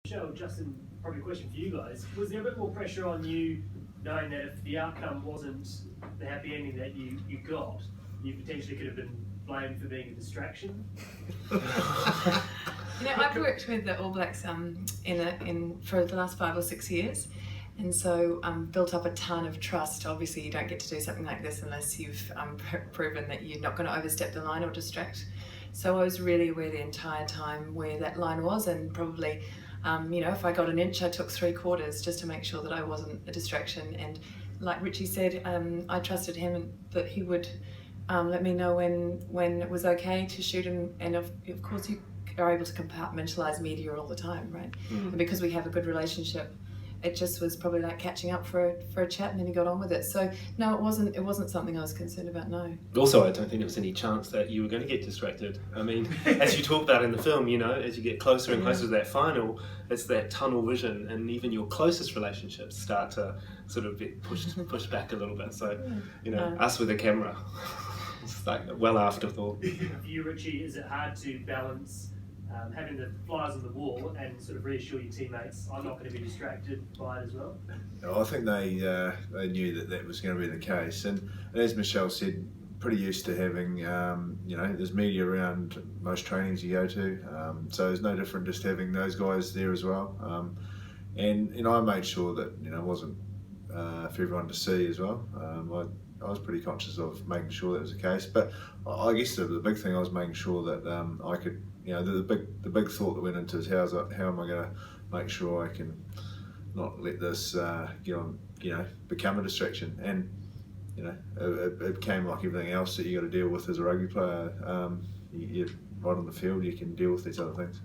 Michelle, Justin, probably a question for you guys. Was there a bit more pressure on you knowing that if the outcome wasn't the happy ending that you got, you potentially could have been blamed for being a distraction? I've worked with the All Blacks for the last 5 or 6 years, and so built up a ton of trust. Obviously, you don't get to do something like this unless you've proven that you're not going to overstep the line or distract. So I was really aware the entire time where that line was, and probably, if I got an inch, I took 3/4 just to make sure that I wasn't a distraction. And like Richie said, I trusted him and that he would let me know when it was okay to shoot, and of course you are able to compartmentalise media all the time, right? And because we have a good relationship, it just was probably like catching up for a chat, and then he got on with it. So no, it wasn't something I was concerned about, no. Also, I don't think there was any chance that you were going to get distracted. I mean, as you talk about in the film, as you get closer and closer to that final, it's that tunnel vision, and even your closest relationships start to sort of get pushed back a little bit. So, us with a camera, it's like well afterthought. For you, Richie, is it hard to balance having the flies on the wall and sort of reassure your teammates, I'm not going to be distracted by it as well? I think they knew that was going to be the case, and as Michelle said, pretty used to having there's media around most trainings you go to, so it's no different just having those guys there as well, and I made sure that it wasn't for everyone to see as well. I was pretty conscious of making sure that was the case, but I guess the big thing I was making sure that I could, the big thought that went into it is how am I going to make sure I can not let this become a distraction. And it became like everything else that you got to deal with as a rugby player. You're right on the field, you can deal with these other things.